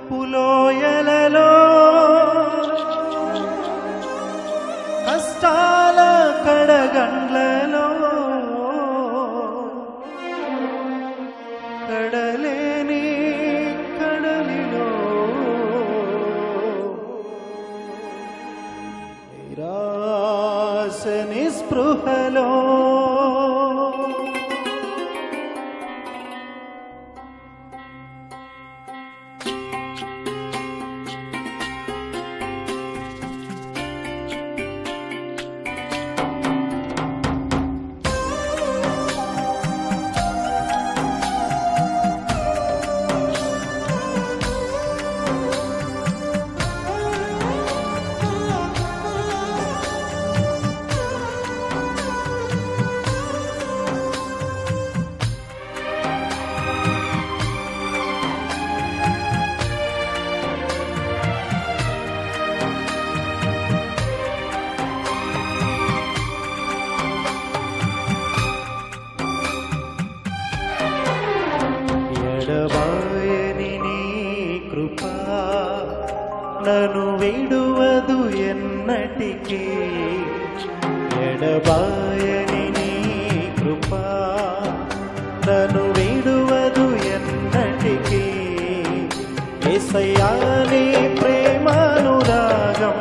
శోకపులోయలలో కష్టాల కడగండ్లలో కడలేని కడలిలో నిరాశ నిస్పృహలో ఎడబాయని నీ కృపా నన్ను విడువదు ఎన్నటికీ ఎడబాయని నీ కృపా నన్ను విడువదు ఎన్నటికీ యేసయ్యా నీ ప్రేమానురాగం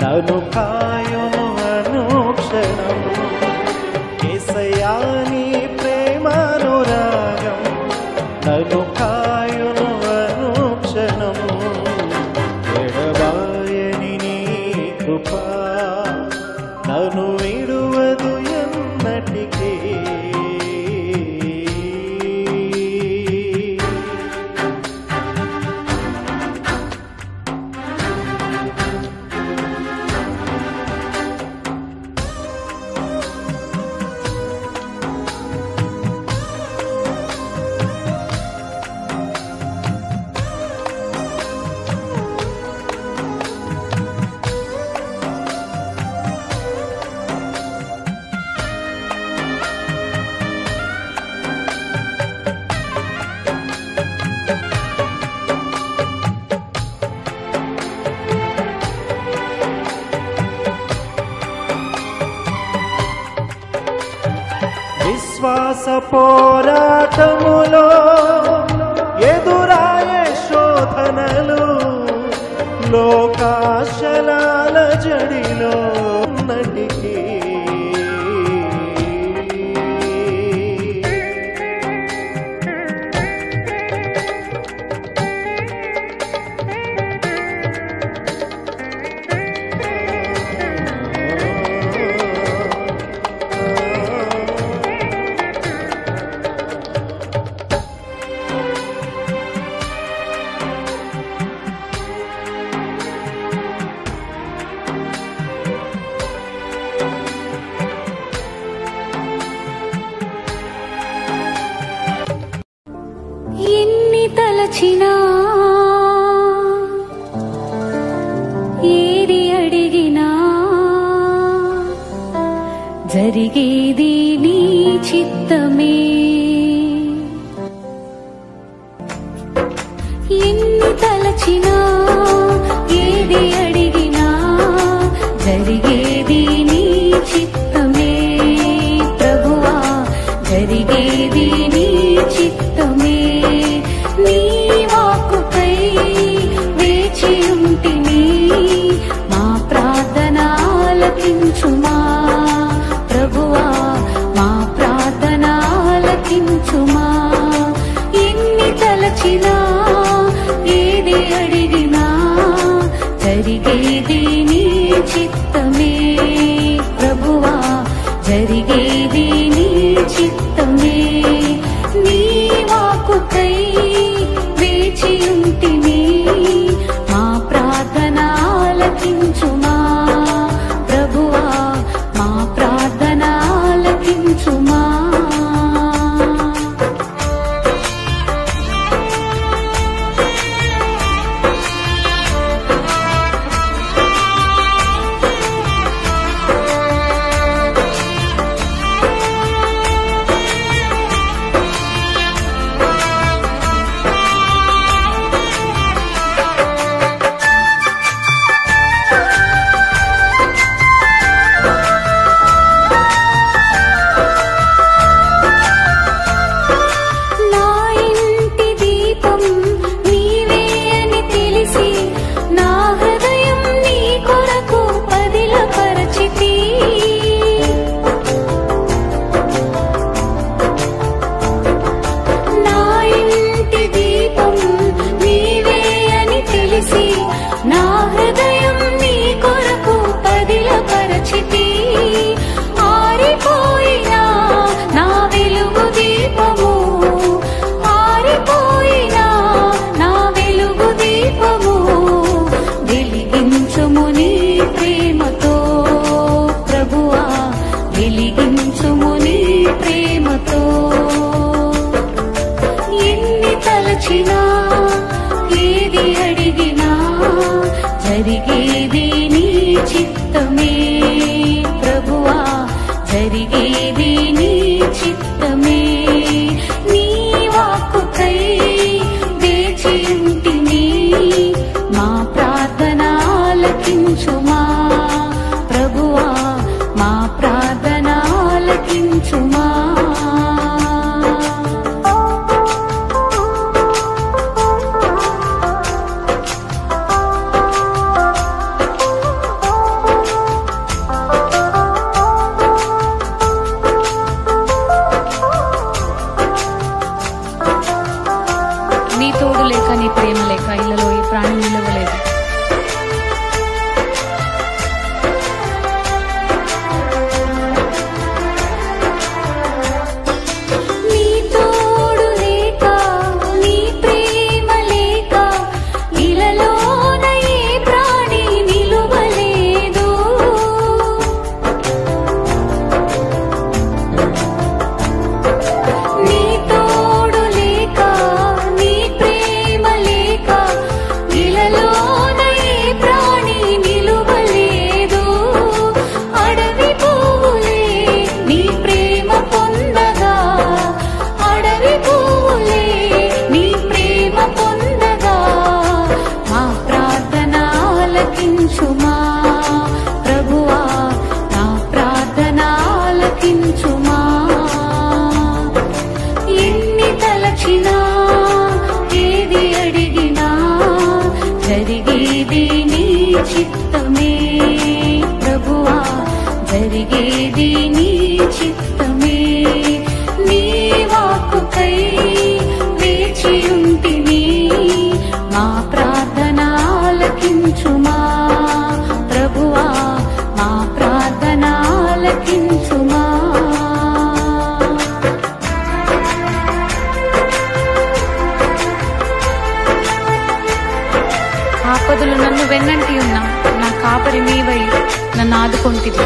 నన్ను కాయును అనుక్షణం యేసయ్యా నీ ప్రేమానురాగం నన్ను కాయును అనుక్షణము ఎడబాయని నీ కృపా నన్ను విడువదు ఎన్నటికీ విశ్వాస పోరాటములో ఎదురాయే శోధనలు లోకాశలాల జడిలో నటికి ఎన్ని తలచినా ఏది అడిగినా జరిగేది నీ చిత్తమే ఎన్ని తలచినా ఏది అడిగినా జరిగేది నీ చిత్తమే ప్రభువా జరిగేది నీ చిత్తమే నీ వాక్కుపై వేచి ఉంటిని మా ప్రార్థన ఆలకించుమా ప్రభువా మా ప్రార్థన ఆలకించుమా ఎన్ని తలచినా ఏది అడిగినా తలచినా ఏది అడిగినా జరిగేది నీ చిత్తమే ప్రభువా, జరిగేది నీ చిత్తమే. నీ వాక్కుకై వేచియుంటిని, మా ప్రార్థన ఆలకించుమా ప్రభువా, మా ప్రార్థన ఆలకించుమా. నీ తోడు లేక, నీ ప్రేమ లేక ఇళ్లలో ఈ ప్రాణి నిలవలేదు. నీ తోడు లేక, నీ ప్రేమ లేక ఇళ్లలోన ఏ ప్రాణి నిలువలేదు. నీ తోడు లేక, నీ ప్రేమ లేక ఇళ్లలోన ఏ ప్రాణి నిలువలేదు. అడవి పువ్వులే నీ ప్రేమ పొందగా, అడవి పువ్వులే నీ ప్రేమ పొందగా, మా ప్రార్థన ఆలకించుమా ప్రభువా, నా ప్రార్థన ఆలకించుమా. ఎన్ని తలచినా ఏది అడిగినా జరిగేది నీ చిత్తమే ప్రభువా, జరిగేది నీ చిత్తమే. నీ వాక్కుకై వేచియుంటిని, మా ప్రార్థన ఆలకించుమా ప్రభువా, మా ప్రార్థన ఆలకించుమా. ఆపదలు నన్ను వెన్నంటి ఉన్నా, నా కాపరి నీవై నన్ను ఆదుకొంటివి.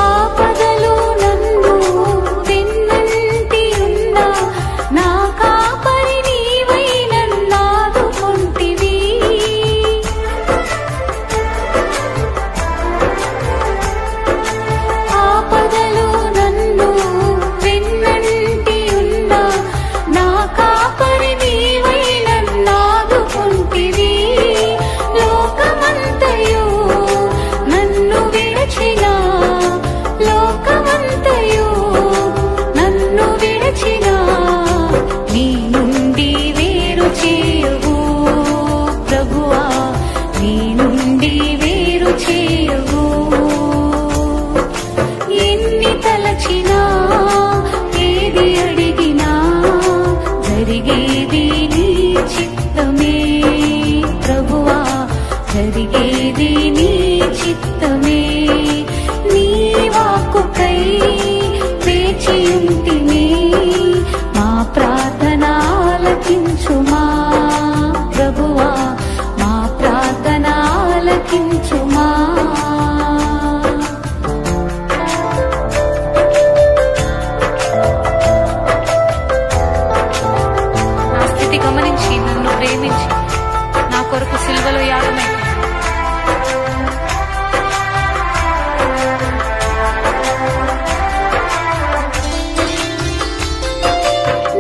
ఆపదలు నన్ను వెన్నంటి ఉన్నా, నా కాపరి నీవై నన్ను ఆదుకొంటివి. ఆపదలు నన్ను వెన్నంటి ఉన్నా, నా కాపరి నీవై నన్ను ఆదుకొంటివి. లోకమంతయు నన్ను విడచినా, లోకమంతయు నన్ను విడచినా, నీ నుండి వేరు చేయవు ప్రభువా, నీ నుండి వేరు చేయవు. ఎన్ని తలచినా ఏది అడిగినా జరిగేది నీ చిత్తమే ప్రభువా, జరిగేది నీ చిత్తమే. నీ వాక్కుకై వేచియుంటిని, మా ప్రార్థన ఆలకించుమా ప్రభువా, మా ప్రార్థన ఆలకించుమా. నా స్థితి గమనించి నన్ను ప్రేమించి నా కొరకు సిలువలో యాగమై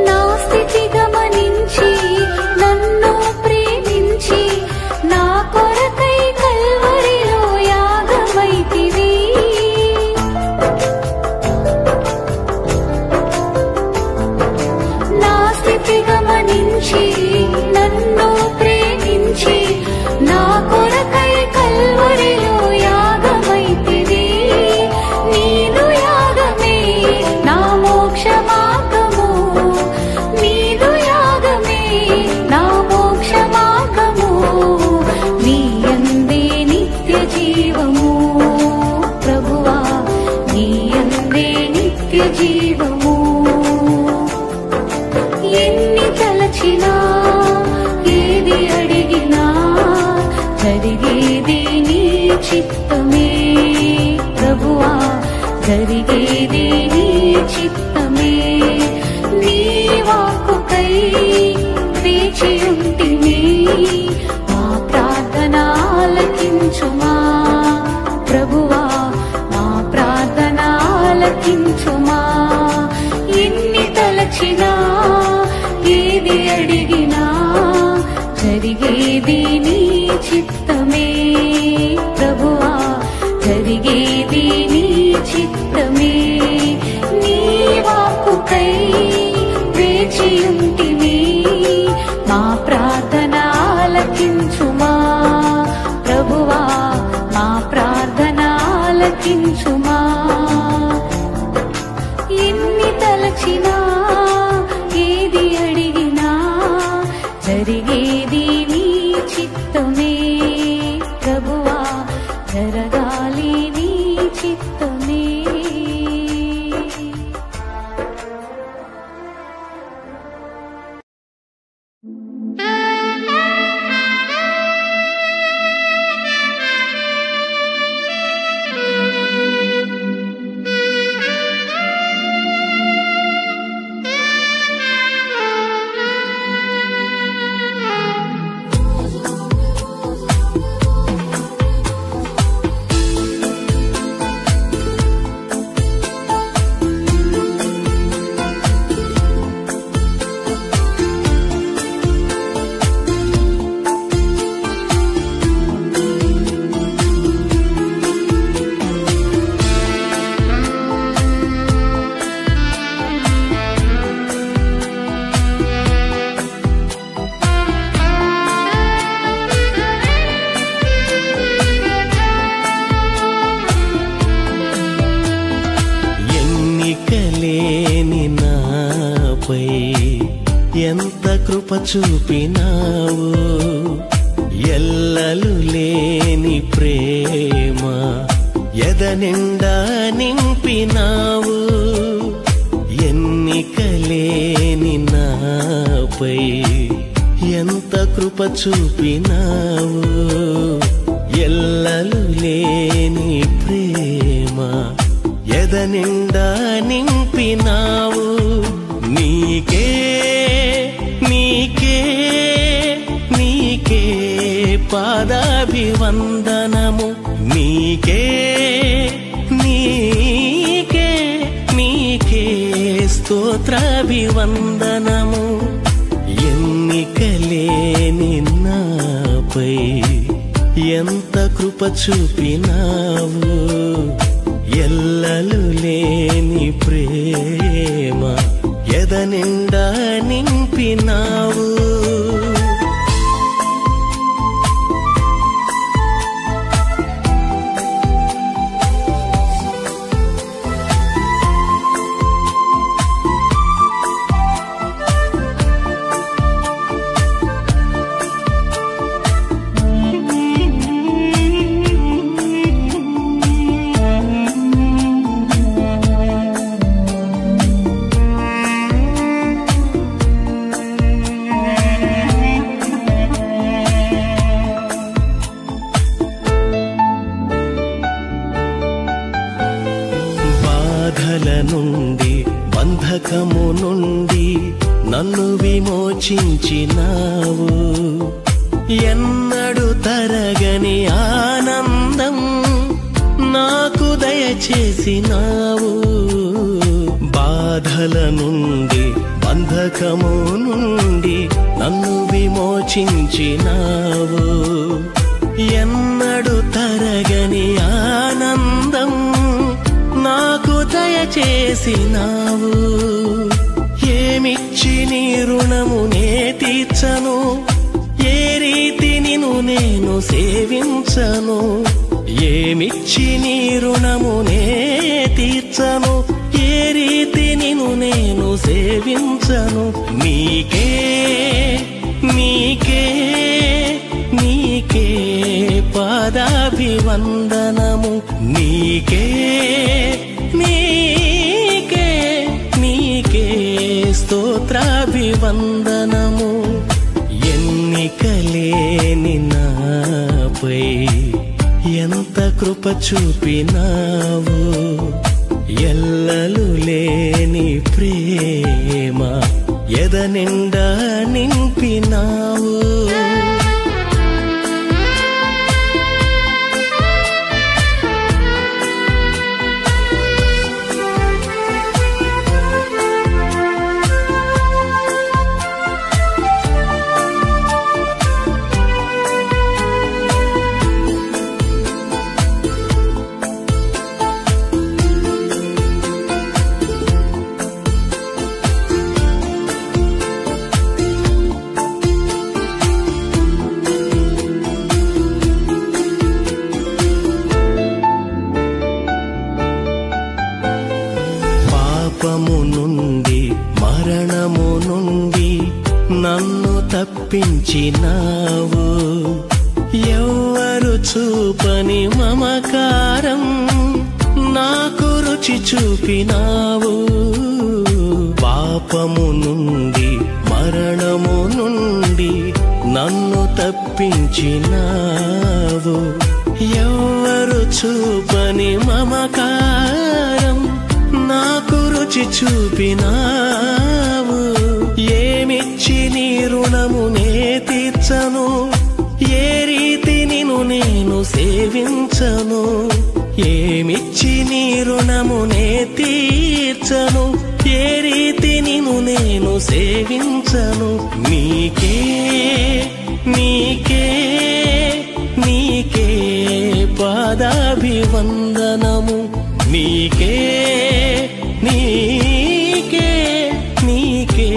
నా స్థితి గమనించి నన్ను ప్రేమించి నా కొరకై కల్వరిలో యాగమైతివి. నా స్థితి గమనించి నన్ను ప్రేమించి నా కొరకై కల్వరిలో యాగమైతివి. నీదు యాగమే నా మోక్ష మార్గము, నీదు యాగమే నా మోక్ష మార్గము. నీ యందే నిత్య జీవము ప్రభువా, నీ యందే నిత్య జీవము. ఎన్ని తలచినా ఏది అడిగినా జరిగేది నీ చిత్తమే చిత్తమే ప్రభువా జరిగేది నీ చిత్తమే నీ వాక్కుకై వేచియుంటిమి మా ప్రార్థన ఆలకించుమా ప్రభువా మా ప్రార్థన ఆలకించుమా ఎన్ని తలచినా ఏది అడిగినా జరిగేది నీ చిత్తమే ప్రభువా జరిగేది నీ చిత్తమే నీ వాక్కుకై వేచియుంటిమి మా ప్రార్థన ఆలకించుమా ప్రభువా మా ప్రార్థన ఆలకించుమా ఎన్ని తలచినా ఏది అడిగినా జరిగేది నీ చిత్తమే ప్రభువా జరగాలి నీ చిత్తమే ఎంత కృప చూపినావు ఎల్లలు లేని ప్రేమ ఎదనిండా నింపినావు ఎన్నికలేని నాపై ఎంత కృప చూపినావు ఎల్లలు లేని ప్రేమ ఎదనిండా నింపినావు నీకే నీకే నీకే పాదాభివందనము నీకే నీకే నీకే స్తోత్రాభివందనము ఎన్నికలేని నాపై ఎంత కృప చూపినావు ఎల్లలు లేని ప్రేమ ఎదనిండా నింపినావు నుండి బంధకము నుండి నన్ను విమోచించినావు ఎన్నడు తరగని ఆనందం నాకు దయచేసినావు బాధల నుండి బంధకము నుండి నన్ను విమోచించినావు ఎన్నడు తరగని ఆనందం నాకు దయచేసినావు ఏమిచ్చి నీ రుణము నే తీర్చను ఏ రీతి నిన్ను నేను సేవించను ఏమిచ్చి నీ రుణము నే తీర్చను ఏ రీతి నిన్ను నేను సేవించను నీకే నీకే నీకే పాదాభివందనము నీకే నీకే నీకే ఎంత కృప చూపినావు, ఎల్లలు లేని ప్రేమ ఎద నిండా నింపినావు. పాపము నుండి మరణము నుండి నన్ను తప్పించినావు, ఎవ్వరు చూపని మమకారం నాకు రుచి చూపినావు. పాపము నుండి మరణము నుండి నన్ను తప్పించినావు, ఎవ్వరు చూపని మమకారం నాకు రుచి చూపినావు. ఏమిచ్చి నీ రుణమునే తీర్చను, ఏ రీతి నిన్ను నేను సేవించను. ఏమిచ్చి నీ రుణమునే తీర్చను, ఏ రీతి నిన్ను నేను సేవించను. నీకే నీకే నీకే పాదాభివందనము, నీకే నీకే నీకే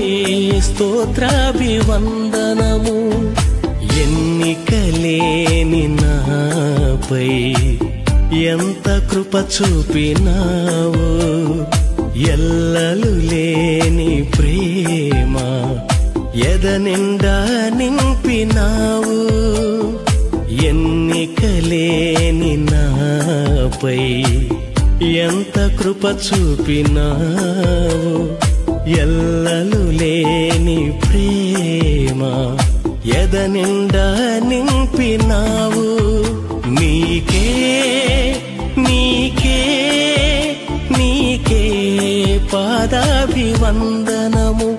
స్తోత్రాభివందనము. ఎన్నికలేని నాపై ఎంత కృప చూపినావు, ఎల్లలు లేని ప్రేమ ఎద నిండా నింపినావు. ఎన్నికలేని నాపై ఎంత కృప చూపినావు, ఎల్లలు లేని ప్రేమ ఎద నిండా నింపినావు. నీకే నీకే నీకే పాదాభివందనము,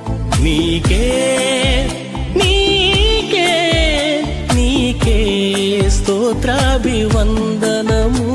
నీకే నీకే నీకే స్తోత్రాభివందనము.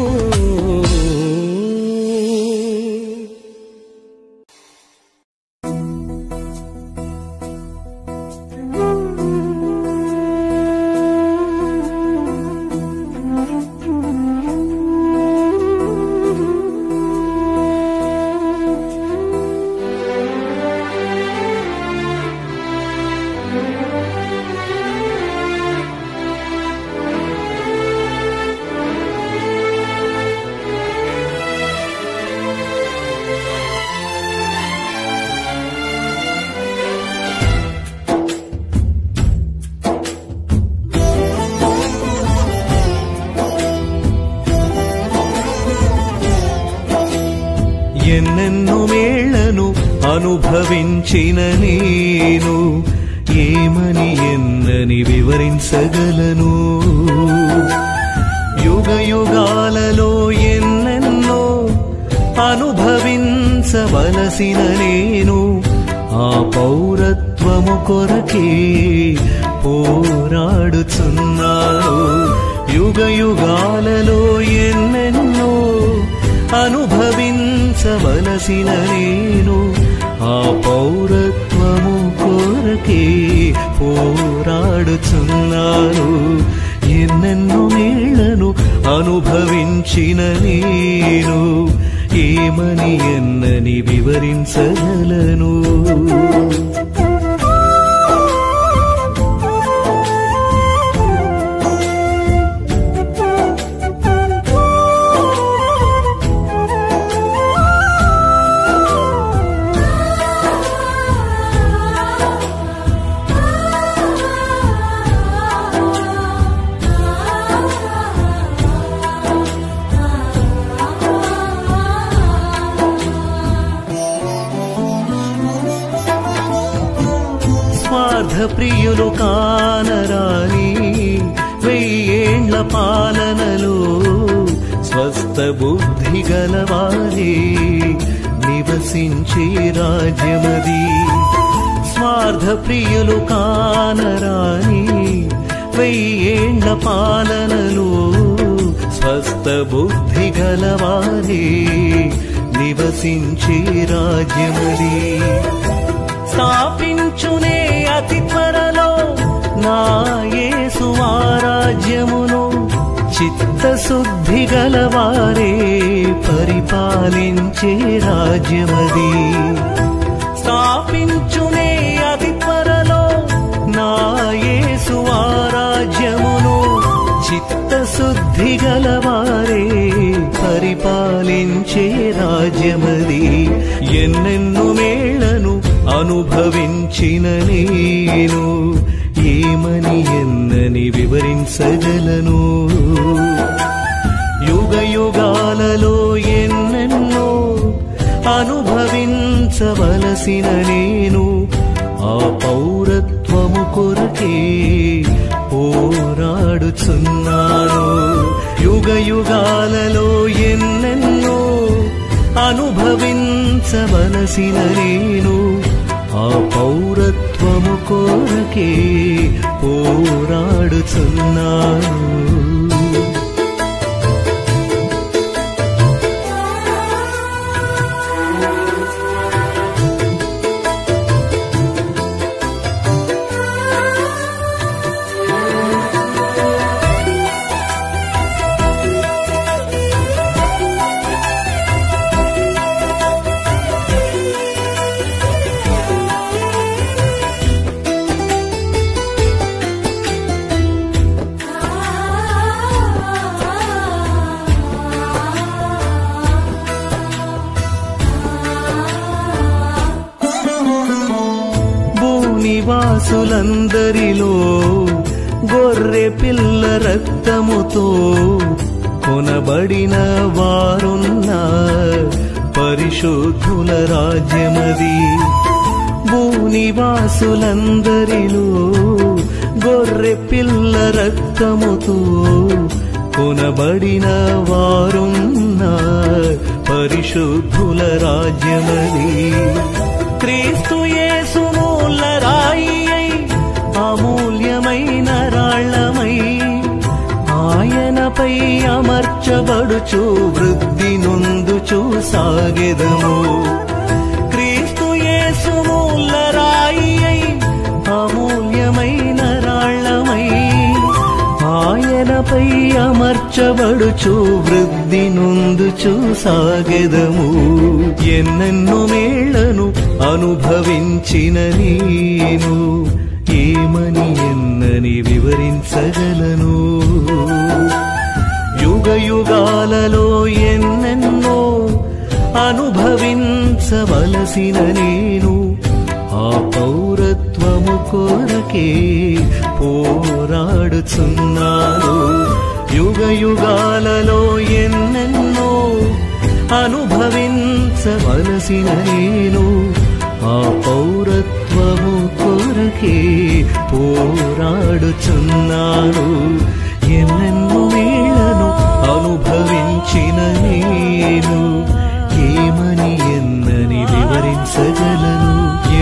ఎన్నెన్నో మేళ్లను అనుభవించిన నేను ఏమని ఎన్నని వివరించగలను. యుగ యుగాలలో ఎన్నెన్నో అనుభవించవలసిన నేను ఆ పౌరత్వము కొరకే పోరాడుచున్నాను. యుగ యుగాలలో ఎన్నెన్నో అనుభవించవలసిన నేను ఆ పౌరత్వము కొరకే పోరాడుచున్నాను. ఎన్నెన్నో మేళ్లను అనుభవించిన నేను ఏమని ఎన్నని వివరించగలను. ప్రియులు కానరాని 1000 ఏళ్ల పాలనలో స్వస్థ బుద్ధి గలవారే నివసించే రాజ్యమది. స్వార్థ ప్రియులు కానరాని 1000 ఏళ్ల పాలనలో స్వస్థ బుద్ధి గలవారే నివసించే రాజ్యమది. స్థాపించునే అతి త్వరలో నా యేసు రాజ్యమును. చిత్తశుద్ధి గలవారే పరిపాలించే రాజ్యమది. స్థాపించునే అతి త్వరలో నా యేసు రాజ్యమును. చిత్తశుద్ధి గలవారే పరిపాలించే రాజ్యమది. ఎన్నెన్నో మేళ్లను అనుభవించిన నేను ఏమని ఎన్నని వివరించగలను. యుగ యుగాలలో ఎన్నెన్నో అనుభవించవలసిన నేను ఆ పౌరత్వము కొరకే పోరాడుచున్నాను. యుగ యుగాలలో ఎన్నెన్నో అనుభవించవలసిన నేను ఆ పౌరత్వము కొరకే పోరాడుచున్నాను. నివాసులందరిలో గొర్రె పిల్ల రక్తముతో కొనబడిన వారున్న పరిశుద్ధుల రాజ్యమది. భూనివాసులందరిలో గొర్రె పిల్ల రక్తముతో కొనబడిన వారున్న పరిశుద్ధుల రాజ్యమది. క్రీస్తు యేసును రాయి అమూల్యమైన రాళ్లమై ఆయనపై అమర్చబడుచు వృద్ధి నొందుచు సాగెదము. క్రీస్తు యేసును రాయి అమూల్యమైన రాళ్లమై ఆయనపై అమర్చబడుచు వృద్ధి నొందుచు సాగెదము. ఎన్నెన్నో మేళ్లను అనుభవించిన నేను ఏమని ఎన్నని వివరించగలను. యుగ యుగాలలో ఎన్నెన్నో అనుభవించవలసిన నేను ఆ పౌరత్వము కొరకే పోరాడుచున్నాను. యుగ యుగాలలో ఎన్నెన్నో అనుభవించవలసిన నేను ఆ పౌరత్వము కొరకే పోరాడుచున్నాను. ఎన్నెన్నో మేళ్లను అనుభవించిన నేను ఏమని ఎన్నని వివరించగలను.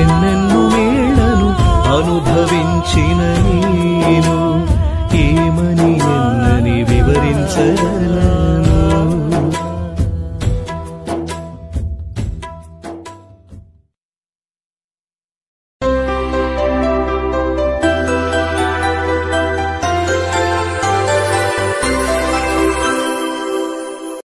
ఎన్నెన్నో మేళ్లను అనుభవించిన నేను ఏమని ఎన్నని వివరించగలను.